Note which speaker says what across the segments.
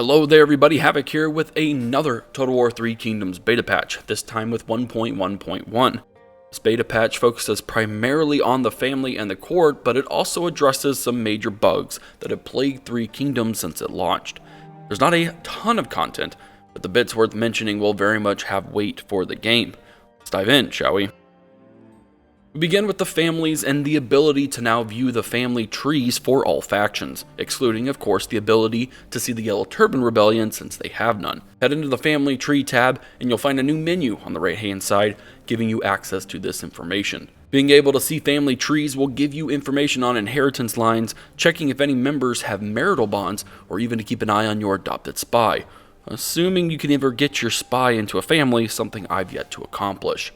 Speaker 1: Hello there everybody, Havoc here with another Total War 3 Kingdoms beta patch, this time with 1.1.1. This beta patch focuses primarily on the family and the court, but it also addresses some major bugs that have plagued 3 Kingdoms since it launched. There's not a ton of content, but the bits worth mentioning will very much have weight for the game. Let's dive in, shall we? We begin with the families and the ability to now view the family trees for all factions, excluding of course the ability to see the Yellow Turban Rebellion since they have none. Head into the family tree tab and you'll find a new menu on the right hand side giving you access to this information. Being able to see family trees will give you information on inheritance lines, checking if any members have marital bonds, or even to keep an eye on your adopted spy. Assuming you can ever get your spy into a family, something I've yet to accomplish.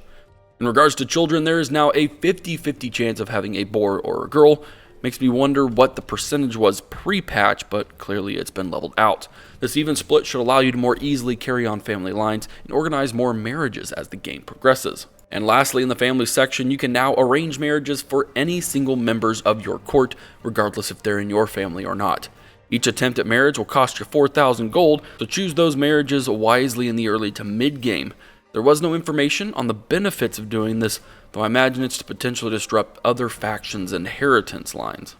Speaker 1: In regards to children, there is now a 50-50 chance of having a boy or a girl. Makes me wonder what the percentage was pre-patch, but clearly it's been leveled out. This even split should allow you to more easily carry on family lines and organize more marriages as the game progresses. And lastly, in the family section, you can now arrange marriages for any single members of your court, regardless if they're in your family or not. Each attempt at marriage will cost you 4,000 gold, so choose those marriages wisely in the early to mid-game. There was no information on the benefits of doing this, though I imagine it's to potentially disrupt other factions' inheritance lines.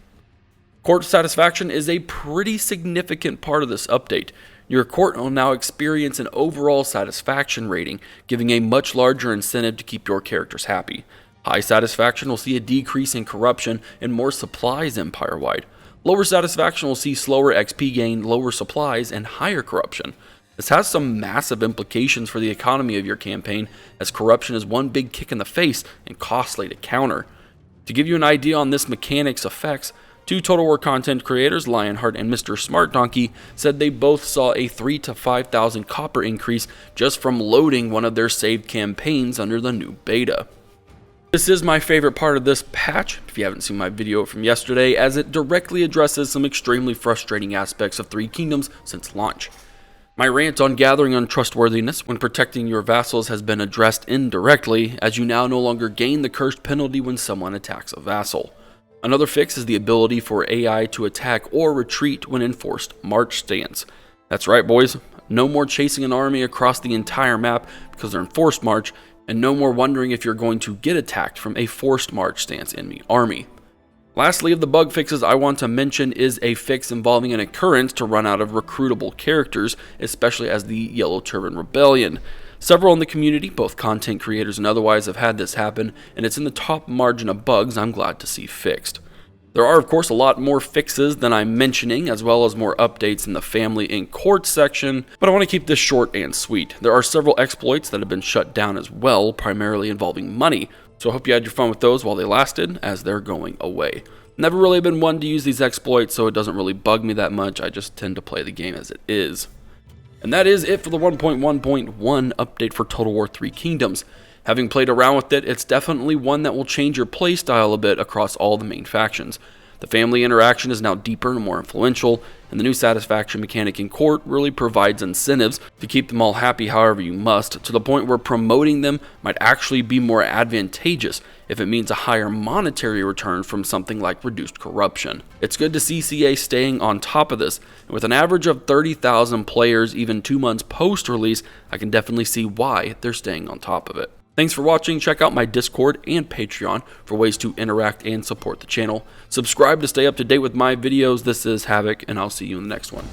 Speaker 1: Court satisfaction is a pretty significant part of this update. Your court will now experience an overall satisfaction rating, giving a much larger incentive to keep your characters happy. High satisfaction will see a decrease in corruption and more supplies empire-wide. Lower satisfaction will see slower XP gain, lower supplies, and higher corruption. This has some massive implications for the economy of your campaign, as corruption is one big kick in the face and costly to counter. To give you an idea on this mechanic's effects, 2 Total War content creators, Lionheart and Mr. Smart Donkey, said they both saw a 3,000 to 5,000 copper increase just from loading one of their saved campaigns under the new beta. This is my favorite part of this patch, if you haven't seen my video from yesterday, as it directly addresses some extremely frustrating aspects of 3 Kingdoms since launch. My rant on gathering untrustworthiness when protecting your vassals has been addressed indirectly, as you now no longer gain the cursed penalty when someone attacks a vassal. Another fix is the ability for AI to attack or retreat when in forced march stance. That's right boys, no more chasing an army across the entire map because they're in forced march, and no more wondering if you're going to get attacked from a forced march stance enemy army. Lastly, of the bug fixes I want to mention is a fix involving an occurrence to run out of recruitable characters, especially as the Yellow Turban Rebellion. Several in the community, both content creators and otherwise, have had this happen, and it's in the top margin of bugs I'm glad to see fixed. There are of course a lot more fixes than I'm mentioning, as well as more updates in the family and court section, but I want to keep this short and sweet. There are several exploits that have been shut down as well, primarily involving money. So I hope you had your fun with those while they lasted, as they're going away. Never really been one to use these exploits, so it doesn't really bug me that much. I just tend to play the game as it is. And that is it for the 1.1.1 update for Total War 3 Kingdoms. Having played around with it, it's definitely one that will change your playstyle a bit across all the main factions. The family interaction is now deeper and more influential, and the new satisfaction mechanic in court really provides incentives to keep them all happy however you must, to the point where promoting them might actually be more advantageous if it means a higher monetary return from something like reduced corruption. It's good to see CA staying on top of this, and with an average of 30,000 players even 2 months post-release, I can definitely see why they're staying on top of it. Thanks for watching. Check out my Discord and Patreon for ways to interact and support the channel. Subscribe to stay up to date with my videos. This is Havoc, and I'll see you in the next one.